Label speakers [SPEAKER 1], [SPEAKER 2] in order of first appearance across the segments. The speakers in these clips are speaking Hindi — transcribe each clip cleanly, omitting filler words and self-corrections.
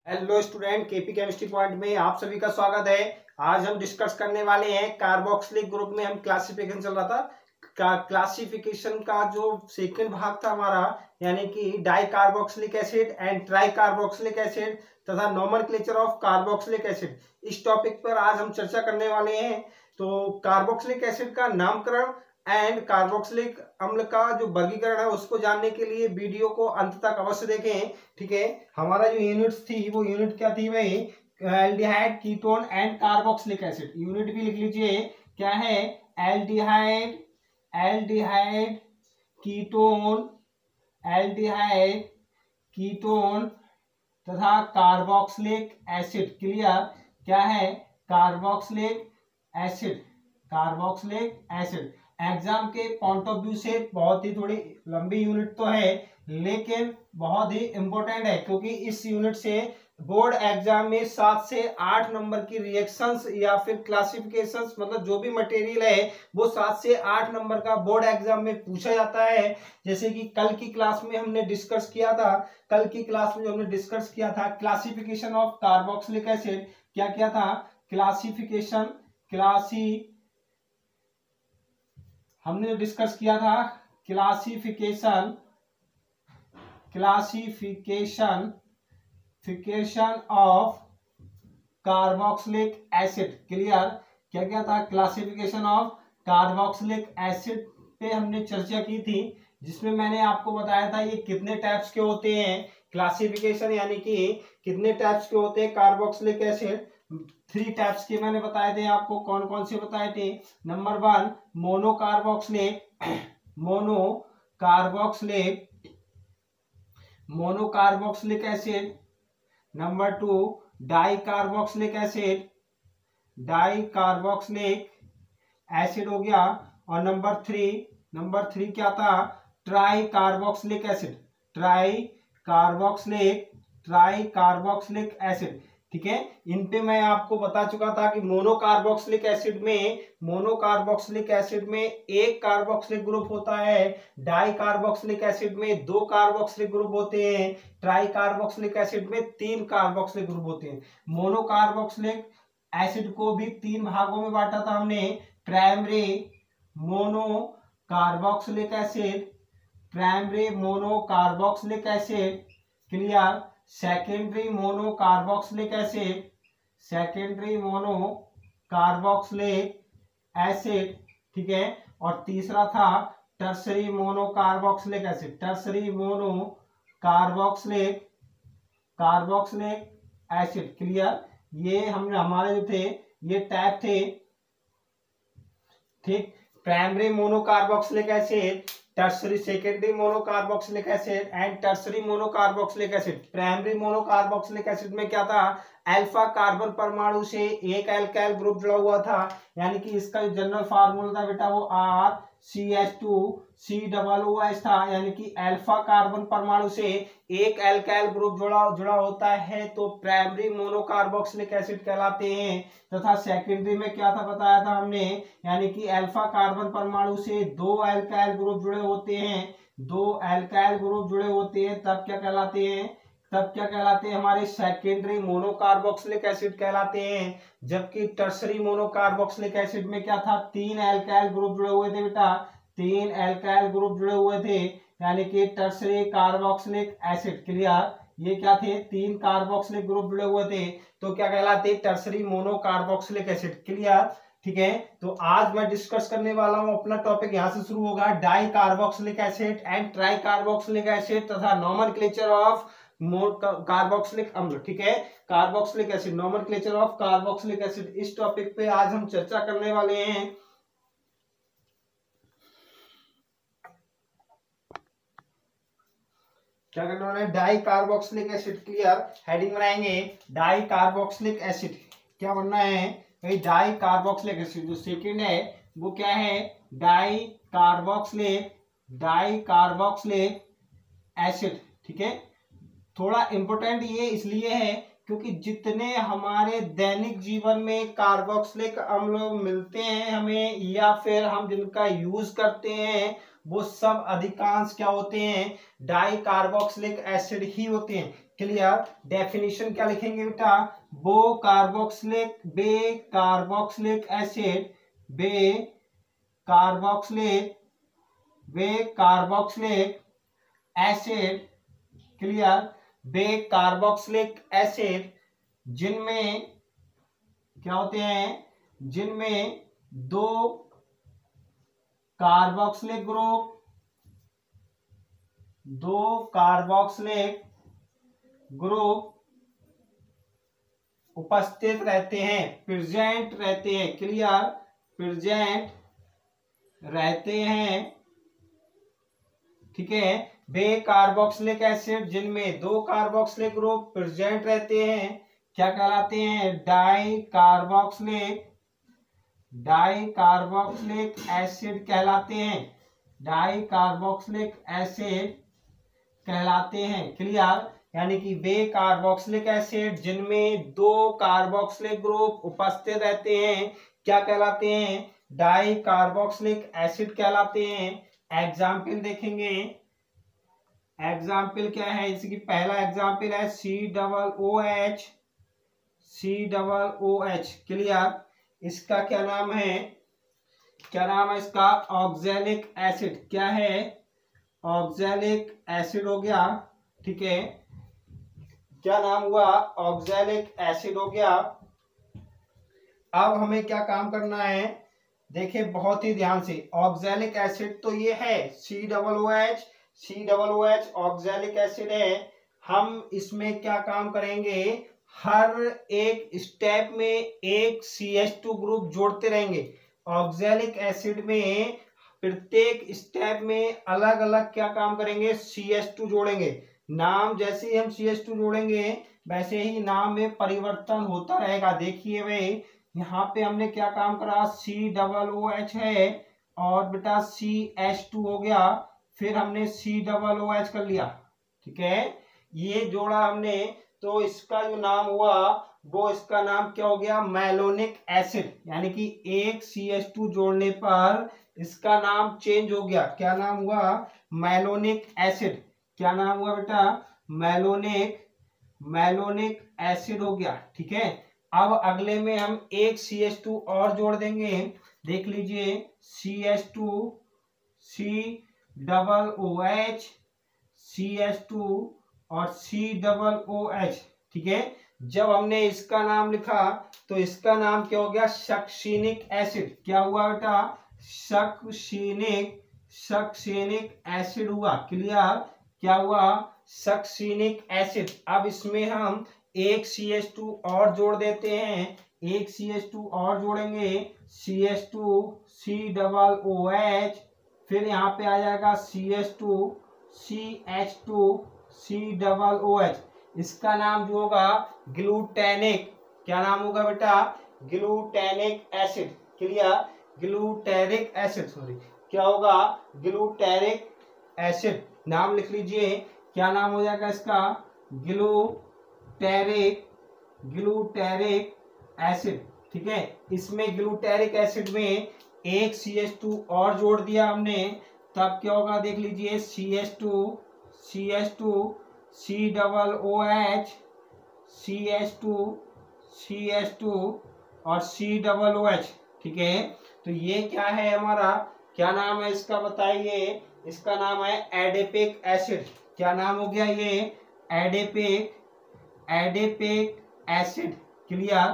[SPEAKER 1] Hello student, KP chemistry point में आप सभी का स्वागत है। आज हम डिस्कस करने वाले हैं कार्बोक्सिलिक ग्रुप में हम क्लासिफिकेशन चल रहा था। क्लासिफिकेशन का जो सेकंड भाग था हमारा, यानी कि di carboxylic acid and try carboxylic acid तथा नोमेनक्लेचर ऑफ कार्बोक्सिलिक एसिड, इस टॉपिक पर आज हम चर्चा करने वाले हैं। तो कार्बोक्सिलिक एसिड का नामकरण एंड कार्बोक्सिलिक अम्ल का जो वर्गीकरण है उसको जानने के लिए वीडियो को अंत तक अवश्य देखें। ठीक है, हमारा जो यूनिट्स थी वो यूनिट क्या थी भाई? Aldehyde, ketone and carboxylic acid. Unit भी लिख लीजिए, क्या है? Aldehyde, aldehyde ketone, aldehyde ketone तथा कार्बोक्सिलिक एसिड। क्लियर? क्या है? Carboxylic acid, carboxylic acid. Exam के पॉइंट ऑफ व्यू से बहुत ही थोड़ी लंबी यूनिट तो है, लेकिन बहुत ही इंपॉर्टेंट है, क्योंकि इस यूनिट से बोर्ड एग्जाम में 7 से 8 नंबर की रिएक्शंस या फिर क्लासिफिकेशंस, मतलब जो भी मटेरियल है वो 7 से 8 नंबर का बोर्ड एग्जाम में पूछा जाता है। जैसे कि कल की क्लास में हमने डिस्कस किया था, कल की क्लास में जो हमने डिस्कस किया था क्लासिफिकेशन ऑफ कार्बोक्सिलिक एसिड, क्या किया था? क्लासिफिकेशन, हमने जो डिस्कस किया था classification, classification of carboxylic acid. Clear? क्या क्या था? क्लासिफिकेशन ऑफ कार्बोक्सिलिक एसिड पे हमने चर्चा की थी, जिसमें मैंने आपको बताया था ये कितने टाइप्स के होते हैं। क्लासिफिकेशन यानी कि कितने टाइप्स के होते हैं कार्बोक्सिलिक एसिड? 3 टाइप्स के मैंने बताए थे आपको। कौन कौन से बताए थे? Number 1 monocarboxylic acid. Number 2 di carboxylic acid हो गया। और नंबर 3 क्या था? Try carboxylic acid. ठीक है, इन पे मैं आपको बता चुका था कि मोनोकार्बोक्सिलिक एसिड में एक कार्बोक्सिलिक ग्रुप होता है, डाई कार्बोक्सिलिक एसिड में 2 कार्बोक्सिलिक ग्रुप होते हैं, ट्राई कार्बोक्सिलिक एसिड में 3 कार्बोक्सिलिक ग्रुप होते हैं। मोनोकार्बोक्सिलिक एसिड को भी 3 भागों में बांटा था हमने। Primary monocarboxylic acid, clear? Secondary monocarboxylic acid, ठीक है? और तीसरा था टर्सरी मोनोकार्बोक्सिलिक एसिड, क्लियर? ये हमने हमारे जो थे ये टाइप थे। ठीक, primary monocarboxylic acid, tertiary secondary monocarboxylic acid and tertiary monocarboxylic acid. Primary monocarboxylic acid में क्या था? अल्फा कार्बन परमाणु से एक अल्काइल ग्रुप जुड़ा हुआ था, यानी कि इसका जो जनरल फार्मूला था बेटा वो RCH2COOH था, यानी कि अल्फा कार्बन परमाणु से एक अल्काइल ग्रुप जुड़ा होता है तो प्राइमरी मोनोकार्बोक्सिलिक एसिड कहलाते हैं। तथा सेकेंडरी में क्या था बताया था हमने, यानी कि अल्फा कार्बन परमाणु से 2 अल्काइल ग्रुप जुड़े होते हैं, तब क्या कहलाते हैं? हमारे सेकेंडरी मोनोकार्बोक्सिलिक एसिड कहलाते हैं। जबकि टर्सरी मोनोकार्बोक्सिलिक एसिड में क्या था? 3 अल्काइल ग्रुप जुड़े हुए थे बेटा, 3 अल्काइल ग्रुप जुड़े हुए थे, यानी कि टर्सरी कार्बोक्सिलिक एसिड। क्लियर? ये क्या थे? 3 कार्बोक्सिलिक ग्रुप जुड़े हुए थे, तो क्या कहलाते? Tertiary monocarboxylic acid. क्लियर? ठीक है, तो आज मैं डिस्कस करने वाला हूं, अपना टॉपिक यहां से शुरू होगा, di carboxylic acid and try carboxylic acid तथा नोमेनक्लेचर ऑफ कार्बोक्सिलिक अम्ल। ठीक है, carboxylic acid, nomenclature of carboxylic acid, इस टॉपिक पे आज हम चर्चा करने वाले हैं। क्या करने वाले हैं? Di carboxylic acid. Clear? Heading बनाएंगे डाई कार्बोक्सिलिक एसिड। क्या बनना है भाई? Di carboxylic acid. जो सेकंड है वो क्या है? Di carboxylic acid. ठीक है, थोड़ा इंपोर्टेंट ये इसलिए है क्योंकि जितने हमारे दैनिक जीवन में कार्बोक्सिलिक अम्ल मिलते हैं हमें, या फिर हम जिनका यूज करते हैं, वो सब अधिकांश क्या होते हैं? डाई कार्बोक्सिलिक एसिड ही होते हैं। क्लियर। डेफिनेशन क्या लिखेंगे बेटा, बे carboxylic acid, carboxylic acid, clear, बे कार्बोक्सिलिक एसिड जिनमें क्या होते हैं, जिनमें दो कार्बोक्सिलिक ग्रुप उपस्थित रहते हैं, प्रेजेंट रहते हैं, क्लियर, प्रेजेंट रहते हैं, ठीक है। बे कार्बोक्सिलिक एसिड जिनमें दो कार्बोक्सिलिक ग्रुप प्रेजेंट रहते हैं क्या कहलाते हैं, डाई कार्बोक्सिलिक एसिड कहलाते हैं, डाई कार्बोक्सिलिक एसिड कहलाते हैं, क्लियर। यानी कि बे कार्बोक्सिलिक एसिड जिनमें दो कार्बोक्सिलिक ग्रुप उपस्थित रहते हैं क्या कहलाते हैं, डाई कार्बोक्सिलिक एसिड कहलाते हैं। एग्जाम्पल देखेंगे, एग्जाम्पल क्या है, इसकी पहला एग्जाम्पल है COOH, क्लियर। इसका क्या नाम है, इसका ऑक्सैलिक एसिड, क्या है, ऑक्सैलिक एसिड हो गया, ठीक है। क्या नाम हुआ, ऑक्सैलिक एसिड हो गया। अब हमें क्या काम करना है, देखिए बहुत ही ध्यान से, ऑक्सैलिक एसिड तो ये है COOH ऑक्सैलिक एसिड है। हम इसमें क्या काम करेंगे, हर एक स्टेप में एक CH2 ग्रुप जोड़ते रहेंगे। ऑक्सैलिक एसिड में प्रत्येक स्टेप में अलग अलग क्या काम करेंगे, CH2 जोड़ेंगे। नाम जैसे ही हम CH2 जोड़ेंगे वैसे ही नाम में परिवर्तन होता रहेगा। देखिए भाई यहाँ पे हमने क्या काम करा, COOH है और बेटा CH2 हो गया, फिर हमने COOH कर लिया, ठीक है, ये जोड़ा हमने, तो इसका जो नाम हुआ वो इसका नाम क्या हो गया, मैलोनिक एसिड। यानी कि एक CH2 जोड़ने पर इसका नाम चेंज हो गया, क्या नाम हुआ, मैलोनिक एसिड। क्या नाम हुआ बेटा, मैलोनिक एसिड हो गया, ठीक है। अब अगले में हम एक CH2 और जोड़ देंगे, देख लीजिए CH2 COOH और COOH, ठीक है। जब हमने इसका नाम लिखा तो इसका नाम क्या हो गया, सक्सिनिक एसिड। क्या हुआ बेटा, सक्सिनिक एसिड हुआ, क्लियर। क्या हुआ, सक्सिनिक एसिड। अब इसमें हम एक CH2 और जोड़ देते हैं, एक CH2 और जोड़ेंगे, CH2 COOH, फिर यहाँ पे आ जाएगा CH2 COOH। इसका नाम जो होगा ग्लूटेनिक, क्या नाम होगा बेटा, glutenic acid, clear, glutaric acid, sorry, क्या होगा, ग्लूटेरिक एसिड। नाम लिख लीजिए, क्या नाम हो जाएगा इसका, ग्लूटेरिक एसिड, ठीक है। इसमें ग्लूटेरिक एसिड में एक CH2 और जोड़ दिया हमने, तब क्या होगा, देख लीजिए CH2 COOH CH2 और COOH, ठीक है। तो ये क्या है हमारा, क्या नाम है इसका बताइए, इसका नाम है एडिपिक एसिड। क्या नाम हो गया ये, एडिपिक एसिड, क्लियर।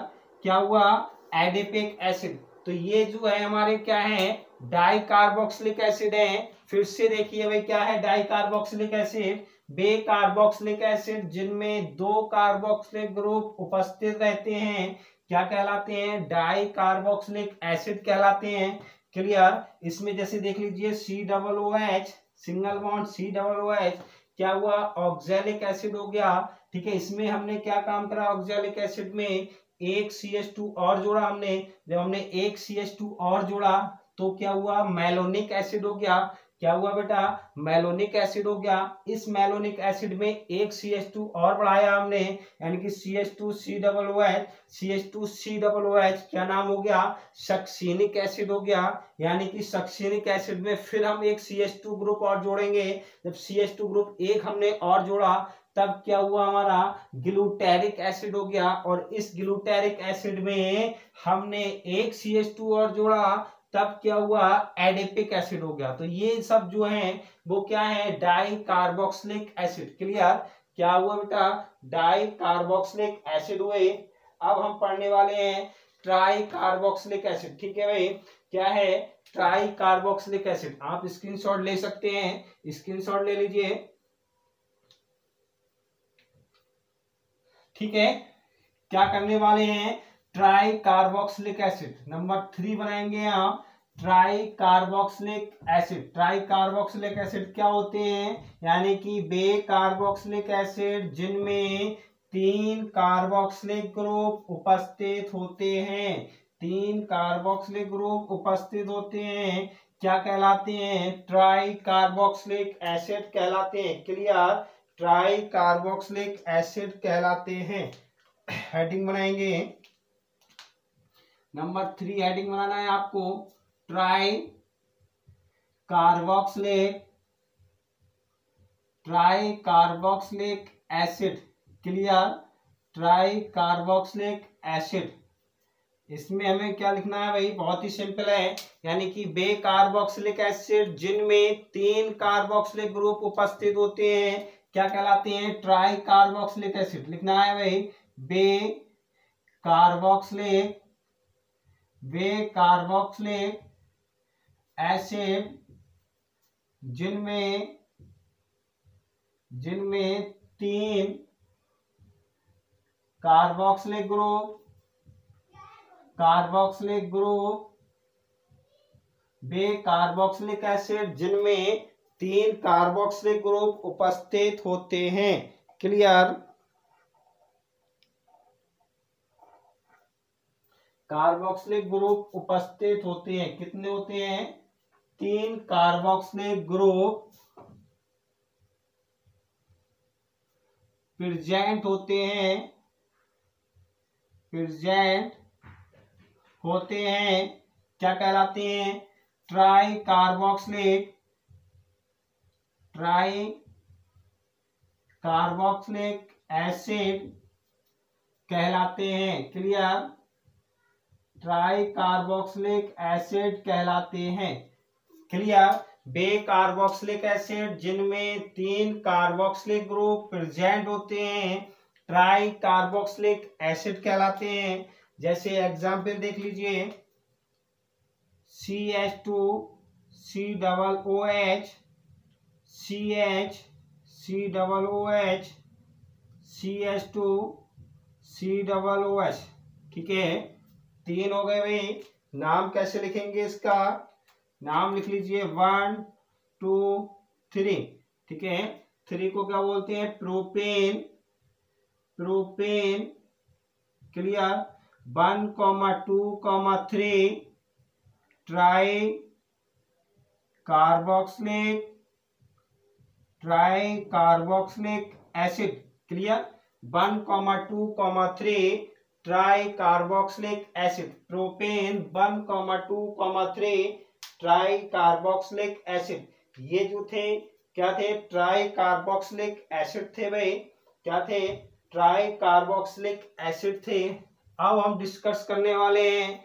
[SPEAKER 1] क्या हुआ, एडिपिक एसिड। तो ये जो है हमारे क्या है, डाई कार्बोक्सिलिक एसिड है। फिर से देखिए भाई क्या है, डाई कार्बोक्सिलिक एसिड, बे कार्बोक्सिलिक एसिड जिनमें दो कार्बोक्सिलिक ग्रुप उपस्थित रहते हैं क्या कहलाते हैं, डाई कार्बोक्सिलिक एसिड कहलाते हैं, क्लियर। इसमें जैसे देख लीजिए COOH सिंगल बॉन्ड COOH, क्या हुआ, ऑक्सैलिक एसिड हो गया, ठीक है। इसमें हमने क्या काम करा, ऑक्सैलिक एसिड में एक CH2 और जोड़ा हमने। जब हमने एक CH2 और जोड़ा तो क्या हुआ, मैलोनिक एसिड हो गया। क्या हुआ बेटा, मैलोनिक एसिड हो गया। इस मैलोनिक एसिड में एक CH2 और बढ़ाया हमने, यानी कि CH2 COOH, क्या नाम हो गया, सक्सिनिक एसिड हो गया। यानी कि सक्सिनिक एसिड में फिर हम एक CH2 ग्रुप और जोड़ेंगे। जब CH2 ग्रुप एक हमने और जोड़ा तब क्या हुआ, हमारा ग्लूटेरिक एसिड हो गया, और इस ग्लूटेरिक एसिड में हमने एक CH2 और जोड़ा, तब क्या हुआ, एडिपिक एसिड हो गया। तो ये सब जो है वो क्या है, डाई कार्बोक्सिलिक एसिड। क्लियर, क्या हुआ बेटा, डाई कार्बोक्सिलिक एसिड हुए। अब हम पढ़ने वाले हैं ट्राई कार्बोक्सिलिक एसिड। ठीक है भाई, क्या है, ट्राई कार्बोक्सिलिक एसिड। आप स्क्रीनशॉट ले सकते हैं, स्क्रीनशॉट ले लीजिए। ठीक है, क्या करने वाले हैं, ट्राई कार्बोक्सिलिक एसिड नंबर 3 बनाएंगे हम। Try carboxylic acid, try carboxylic acid क्या होते हैं, यानी कि बे कार्बोक्सिलिक एसिड जिनमें 3 कार्बोक्सिलिक ग्रुप उपस्थित होते हैं। 3 कार्बोक्सिलिक ग्रुप उपस्थित होते हैं, क्या कहलाते हैं, ट्राई कार्बोक्सिलिक एसिड कहलाते हैं। क्लियर, ट्राई कार्बोक्सिलिक एसिड कहलाते हैं। हेडिंग बनाएंगे, नंबर 3 हेडिंग बनाना है आपको, try carboxylic, try carboxylic acid. Clear, try carboxylic acid. इसमें हमें क्या लिखना है भाई, बहुत ही सिंपल है, यानी कि बे कार्बोक्सिलिक एसिड जिनमें 3 कार्बोक्सिलिक ग्रुप उपस्थित होते हैं क्या कहलाते हैं, ट्राई कार्बोक्सिलिक एसिड। लिखना है भाई, बे कार्बोक्सिलिक, बे कार्बोक्सिलिक एसिड जिनमें 3 कार्बोक्सिलिक ग्रुप, कार्बोक्सिलिक ग्रुप, बे कार्बोक्सिलिक एसिड जिनमें 3 कार्बोक्सिलिक ग्रुप उपस्थित होते हैं। क्लियर, कार्बोक्सिलिक ग्रुप उपस्थित होते हैं, कितने होते हैं, 3 कार्बोक्सिलिक ग्रुप प्रेजेंट होते हैं, प्रेजेंट होते हैं, क्या कहलाते हैं, try carboxylic, try carboxylic acid कहलाते हैं। क्लियर, ट्राई कार्बोक्सिलिक एसिड कहलाते हैं। क्लियर, बे कार्बोक्सिलिक एसिड जिनमें 3 कार्बोक्सिलिक ग्रुप प्रेजेंट होते हैं ट्राई कार्बोक्सिलिक एसिड कहलाते हैं। जैसे एग्जाम्पल देख लीजिए, CH2 COOH, CH COOH, CH2 COOH। ठीक है, 3 हो गए भाई। नाम कैसे लिखेंगे, इसका नाम लिख लीजिए 1 2 3। ठीक है, 3 को क्या बोलते हैं, propane, propane. Clear, 1, 2, 3 try carboxylic, try carboxylic acid. Clear, 1, 2, 3 try carboxylic acid, propane 1, 2, 3 try carboxylic acid. ये जो थे क्या थे, ट्राई कार्बोक्सिलिक एसिड थे भाई, क्या थे, ट्राई कार्बोक्सिलिक एसिड थे। अब हम डिस्कस करने वाले हैं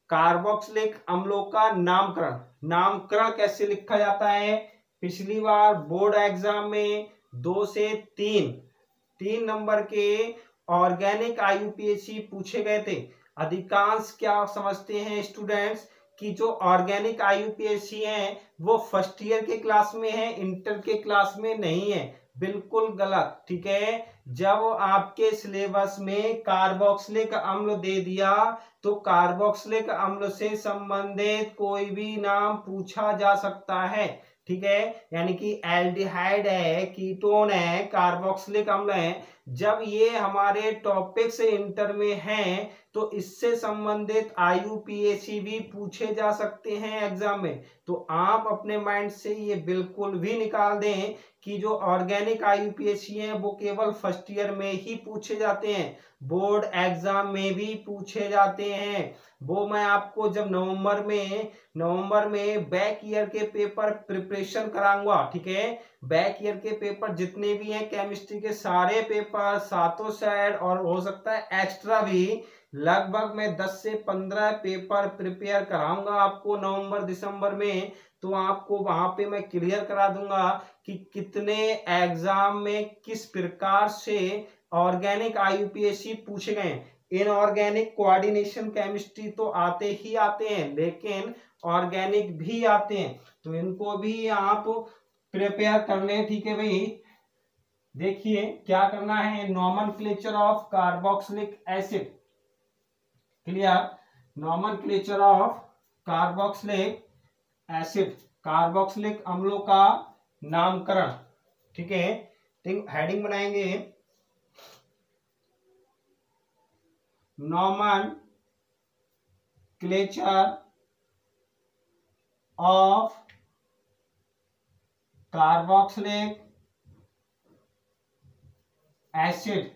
[SPEAKER 1] कार्बोक्सिलिक अम्लों का नामकरण। नामकरण कैसे लिखा जाता है, पिछली बार बोर्ड एग्जाम में 2 से 3 नंबर के ऑर्गेनिक IUPAC पूछे गए थे। अधिकांश क्या समझते हैं स्टूडेंट्स कि जो ऑर्गेनिक IUPAC हैं वो फर्स्ट ईयर के क्लास में है, इंटर के क्लास में नहीं है। बिल्कुल गलत। ठीक है, जब आपके सिलेबस में कार्बोक्सिलिक अम्ल दे दिया तो कार्बोक्सिलिक अम्ल से संबंधित कोई भी नाम पूछा जा सकता है। ठीक है, यानी कि एल्डिहाइड है, कीटोन है, कार्बोक्सिलिक अम्ल है, जब ये हमारे टॉपिक से इंटर में हैं तो इससे संबंधित IUPAC भी पूछे जा सकते हैं एग्जाम में। तो आप अपने माइंड से ये बिल्कुल भी निकाल दें कि जो ऑर्गेनिक IUPAC हैं वो केवल फर्स्ट ईयर में ही पूछे जाते हैं, बोर्ड एग्जाम में भी पूछे जाते हैं। वो मैं आपको जब नवंबर में बैक ईयर के पेपर प्रिपरेशन कराऊंगा, ठीक है, बैक ईयर के पेपर जितने भी हैं केमिस्ट्री के, सारे पेपर, सातों सेट और हो सकता है एक्स्ट्रा भी, लगभग मैं 10 से 15 पेपर प्रिपेयर कराऊंगा आपको नवंबर दिसंबर में। तो आपको वहां पे मैं क्लियर करा दूंगा कि कितने एग्जाम में किस प्रकार से ऑर्गेनिक आईयूपीएसी पूछे गए। इनऑर्गेनिक कोऑर्डिनेशन केमिस्ट्री तो आते ही आते हैं, लेकिन ऑर्गेनिक भी आते हैं, तो इनको भी आप प्रिपेयर कर लें। ठीक है भाई, देखिए क्या करना है, nomenclature of carboxylic acid, clear, nomenclature of carboxylic acid, carboxylic अम्लों का नामकरण। ठीक है, हेडिंग बनाएंगे नॉमेनक्लेचर ऑफ कार्बोक्सिलिक एसिड,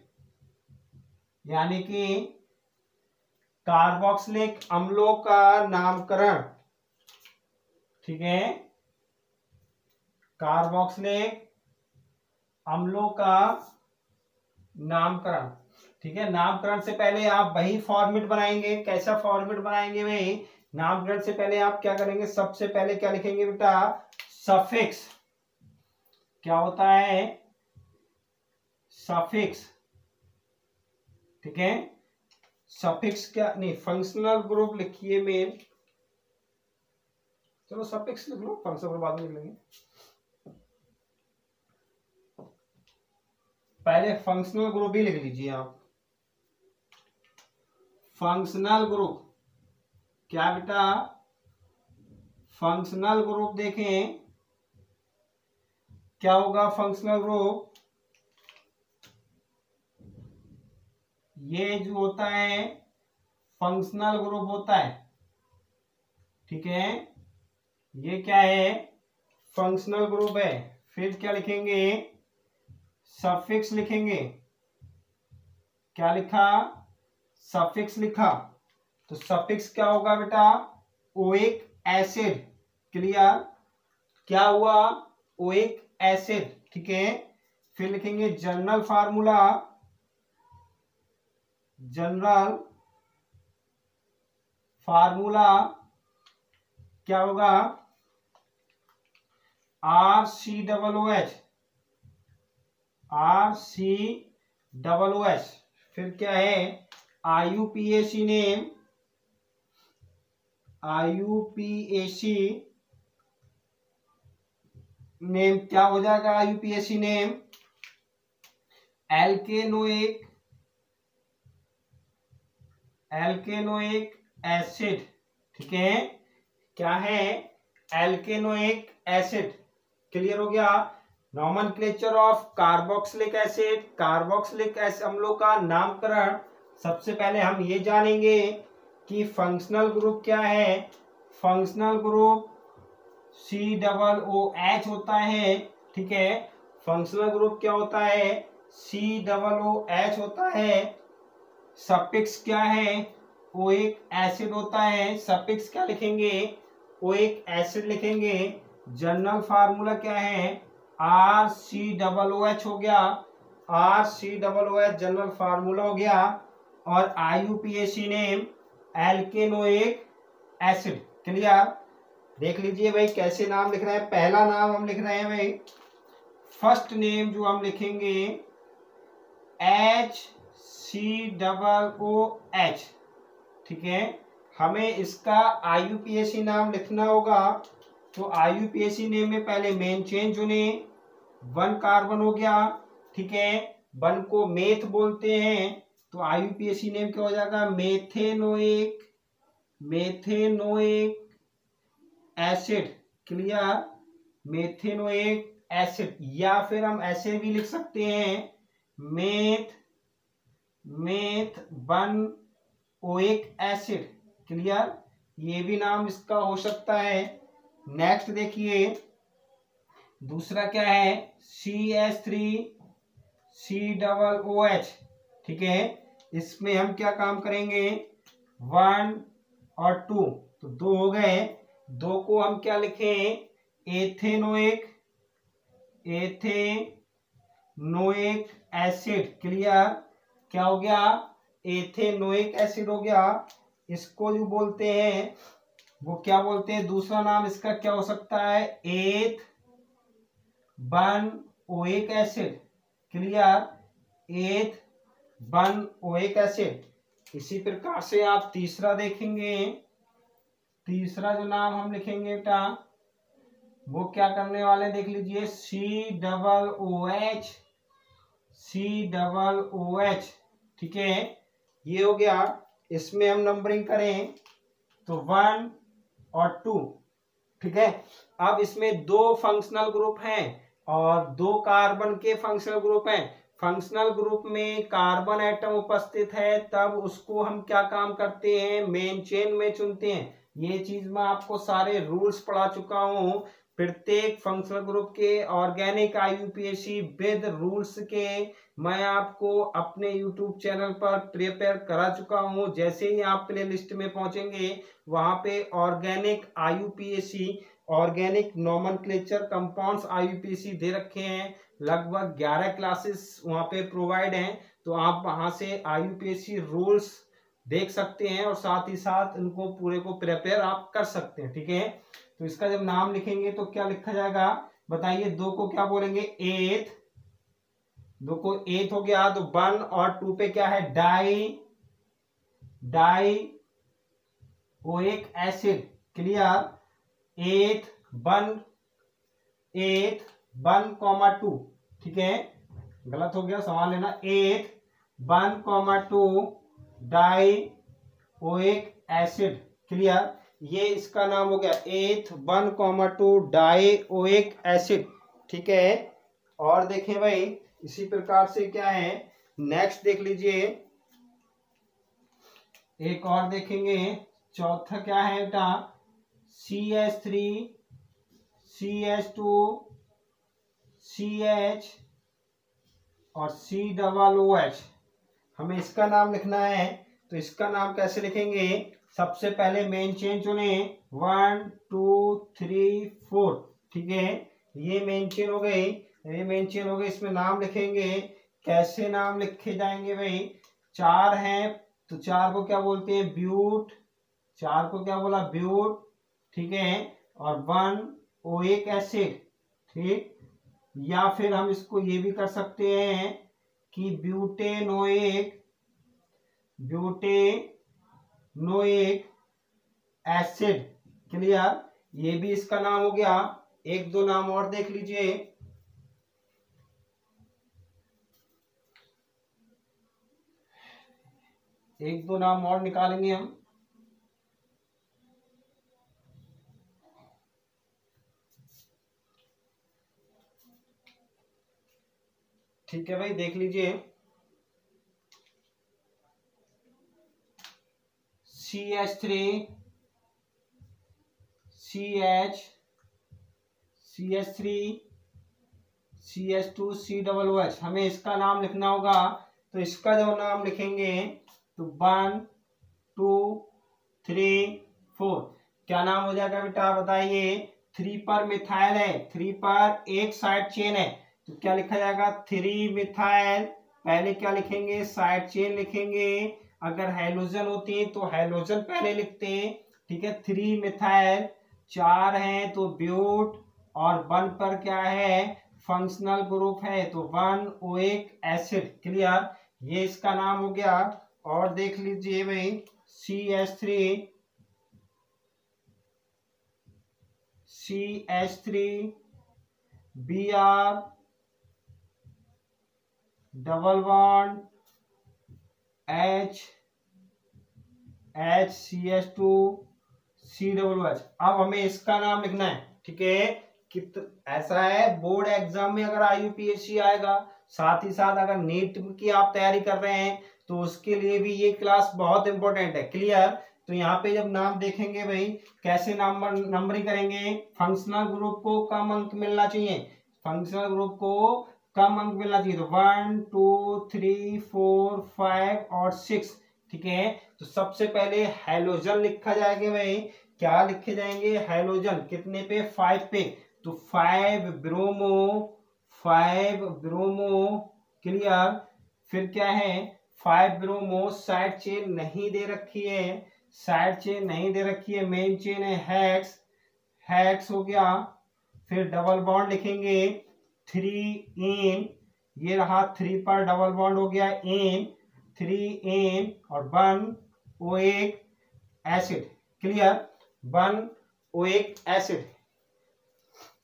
[SPEAKER 1] यानी कि कार्बोक्सिलिक अम्लों का नामकरण। ठीक है, कार्बोक्सिलिक अम्लों का नामकरण। ठीक है, नामकरण से पहले आप वही फॉर्मेट बनाएंगे। कैसा फॉर्मेट बनाएंगे भाई, नामकरण से पहले आप क्या करेंगे, सबसे पहले क्या लिखेंगे बेटा, सफिक्स। क्या होता है सफिक्स? ठीक है, सफिक्स क्या नहीं, फंक्शनल ग्रुप लिखिए मेन, चलो सफिक्स लिख लो, फंक्शनल ग्रुप बाद में लिख लेंगे। पहले फंक्शनल ग्रुप ही लिख लीजिए आप। फंक्शनल ग्रुप क्या बेटा, फंक्शनल ग्रुप देखें क्या होगा। फंक्शनल ग्रुप ये जो होता है फंक्शनल ग्रुप होता है। ठीक है, ये क्या है, फंक्शनल ग्रुप है। फिर क्या लिखेंगे, सफिक्स लिखेंगे। क्या लिखा, सफिक्स लिखा। तो सफिक्स क्या होगा बेटा, ओइक एसिड, क्लियर, क्या हुआ, ओइक एसिड। ठीक है, फिर लिखेंगे जनरल फार्मूला, जनरल फार्मूला क्या होगा, RCOOH, RCOOH। फिर क्या है, IUPAC नेम, IUPAC नेम क्या हो जाएगा, IUPAC नेम एल्केनोइक एसिड। ठीक है, क्या है, एल्केनोइक एसिड। क्लियर हो गया। Nomenclature of carboxylic acid, carboxylic acid अम्लों का नामकरण। सबसे पहले हम ये जानेंगे कि फंक्शनल ग्रुप क्या है। फंक्शनल ग्रुप COOH होता है। ठीक है, फंक्शनल ग्रुप क्या होता है, COOH होता है। सफिक्स क्या है, ओइक एसिड होता है। सफिक्स क्या लिखेंगे, ओइक एसिड लिखेंगे। जनरल फार्मूला क्या है, RCOOH हो गया, RCOOH जनरल फार्मूला हो गया। और IUPAC नेम एल्केनोइक एसिड। क्लियर, देख लीजिए भाई कैसे नाम लिख रहे हैं। पहला नाम हम लिख रहे हैं भाई, फर्स्ट नेम जो हम लिखेंगे HCOOH। ठीक है, हमें इसका IUPAC नाम लिखना होगा। तो IUPAC नेम में पहले मेन चेन चुने, 1 कार्बन हो गया। ठीक है, 1 को मेथ बोलते हैं, तो IUPAC नेम क्या हो जाएगा, methanoic acid. Clear, methanoic acid, या फिर हम ऐसे भी लिख सकते हैं मेथ 1 ओइक एसिड। क्लियर, ये भी नाम इसका हो सकता है। नेक्स्ट देखिए, दूसरा क्या है, CH3COOH। ठीक है, इसमें हम क्या काम करेंगे, 1 और 2, तो 2 हो गए। 2 को हम क्या लिखें, एथेनोइक एथेनोइक एसिड। क्लियर, क्या हो गया, एथेनोइक एसिड हो गया। इसको जो बोलते हैं वो क्या बोलते हैं, दूसरा नाम इसका क्या हो सकता है, एथ वन ओइक एसिड। क्लियर, एथ वन ओइक एसिड। इसी प्रकार से आप तीसरा देखेंगे, तीसरा जो नाम हम लिखेंगे बेटा वो क्या करने वाले देख लीजिए, COOH, COOH। ठीक है, ये हो गया। इसमें हम नंबरिंग करें तो 1 और 2। ठीक है, अब इसमें 2 फंक्शनल ग्रुप हैं और 2 कार्बन के फंक्शनल ग्रुप हैं। फंक्शनल ग्रुप में कार्बन एटम उपस्थित है तब उसको हम क्या काम करते हैं, मेन चेन में चुनते हैं। ये चीज मैं आपको सारे रूल्स पढ़ा चुका हूं। प्रत्येक फंक्शनल ग्रुप के ऑर्गेनिक IUPAC विद रूल्स के मैं आपको अपने YouTube चैनल पर प्रिपेयर करा चुका हूं। जैसे ही आप प्ले लिस्ट में पहुंचेंगे वहां पे organic IUPAC, organic nomenclature compounds IUPAC दे रखे हैं। लगभग 11 क्लासेस वहां पे प्रोवाइड हैं, तो आप वहां से IUPAC रूल्स देख सकते हैं और साथ ही साथ इनको पूरे को प्रिपेयर आप कर सकते हैं। ठीक है, तो इसका जब नाम लिखेंगे तो क्या लिखा जाएगा, बताइए। 2 को क्या बोलेंगे, एथ। 2 को एथ हो गया, तो 1 और 2 पे क्या है, डाई ओइक एसिड। क्लियर, एथ 1,2। ठीक है, गलत हो गया, सवाल लेना। एथ 1,2 डाई ओइक एसिड। क्लियर, ये इसका नाम हो गया, एथ 1,2 डाई ओइक एसिड। ठीक है, और देखें भाई इसी प्रकार से क्या है, नेक्स्ट देख लीजिए, एक और देखेंगे। चौथा क्या है बेटा, CH3 CH2 CH और COOH। हमें इसका नाम लिखना है, तो इसका नाम कैसे लिखेंगे, सबसे पहले मेन चेन चुने, 1 2 3 4। ठीक है, ये मेन चेन हो गई, ये मेन चेन हो गई। इसमें नाम लिखेंगे, कैसे नाम लिखे जाएंगे भाई, 4 हैं तो 4 को क्या बोलते हैं, ब्यूट। 4 को क्या बोला, ब्यूट। ठीक है, और 1 ओइक एसिड। ठीक, या फिर हम इसको ये भी कर सकते हैं कि ब्यूटेनोइक एसिड। क्लियर, ये भी इसका नाम हो गया। 1-2 नाम और देख लीजिए, एक दो नाम और निकालेंगे हम। ठीक है भाई, देख लीजिए, CH3 CH3 CH2 COOH। हमें इसका नाम लिखना होगा, तो इसका जब नाम लिखेंगे तो 1 2 3 4 क्या नाम हो जाएगा बेटा, बताइए। 3 पर मिथाइल है, 3 पर एक साइड चेन है, तो क्या लिखा जाएगा, 3 मिथाइल। पहले क्या लिखेंगे, साइड चेन लिखेंगे। अगर हैलोजन होती तो हैलोजन पहले लिखते हैं। ठीक है, 3 मिथाइल। 4 है तो ब्यूट, और 1 पर क्या है, फंक्शनल ग्रुप है, तो 1 ओइक एसिड। क्लियर, ये इसका नाम हो गया। और देख लीजिए भाई, CH3 Br double bond HCH2 COOH। अब हमें इसका नाम लिखना है। ठीक है, ऐसा है, बोर्ड एग्जाम में अगर IUPAC आएगा, साथ ही साथ अगर नीट की आप तैयारी कर रहे हैं तो उसके लिए भी ये क्लास बहुत इंपॉर्टेंट है। क्लियर, तो यहाँ पे जब नाम देखेंगे भाई, कैसे नंबरिंग करेंगे, फंक्शनल ग्रुप को कम अंक मिलना चाहिए, फंक्शनल ग्रुप को कम अंक मिलना चाहिए, तो 1 2 3 4 5 और 6। ठीक है, तो सबसे पहले हैलोजन लिखा जाएगा भाई, क्या लिखे जाएंगे, हैलोजन कितने पे, 5 पे, तो 5 ब्रोमो 5 ब्रोमो, क्लियर। फिर क्या है, 5 ब्रोमो, साइड चेन नहीं दे रखी है, साइड चेन नहीं दे रखी है, मेन चेन है हेक्स, हेक्स हो गया। फिर डबल बॉन्ड लिखेंगे 3 इन, ये रहा 3 पर डबल बॉन्ड हो गया इन, 3 इन और 1 oic acid, clear, 1 oic acid.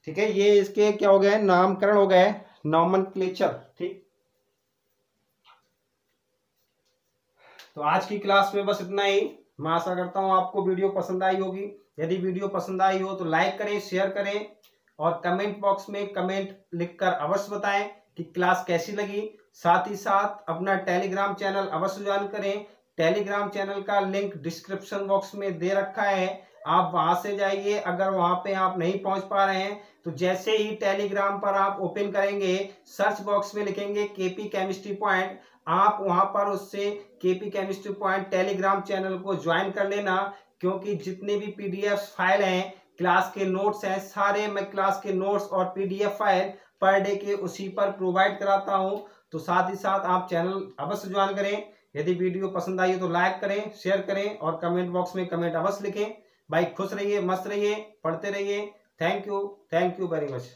[SPEAKER 1] ठीक है, ये इसके क्या हो गए, नामकरण हो गए, नॉमेनक्लेचर। ठीक, तो आज की क्लास में बस इतना ही। मैं आशा करता हूं आपको वीडियो पसंद आई होगी। यदि वीडियो पसंद आई हो तो लाइक करें, शेयर करें और कमेंट बॉक्स में कमेंट लिखकर अवश्य बताएं कि क्लास कैसी लगी। साथ ही साथ अपना टेलीग्राम चैनल अवश्य ज्वाइन करें। टेलीग्राम चैनल का लिंक डिस्क्रिप्शन बॉक्स में दे रखा है, आप वहां से जाइए। अगर वहां पे आप नहीं पहुंच पा रहे हैं तो जैसे ही टेलीग्राम पर आप ओपन करेंगे, सर्च बॉक्स में लिखेंगे केपी केमिस्ट्री पॉइंट, आप वहां पर उससे KP chemistry point Telegram channel को ज्वाइन कर लेना। क्योंकि जितने भी पीडीएफ फाइल हैं, क्लास के नोट्स हैं, सारे मैं क्लास के नोट्स और पीडीएफ फाइल पर डे के उसी पर प्रोवाइड कराता हूं। तो साथ ही साथ आप चैनल अवश्य ज्वाइन करें। यदि वीडियो पसंद आई हो तो लाइक करें, शेयर करें और कमेंट बॉक्स में कमेंट अवश्य लिखें। भाई खुश रहिए, मस्त रहिए, पढ़ते रहिए। Thank you very much.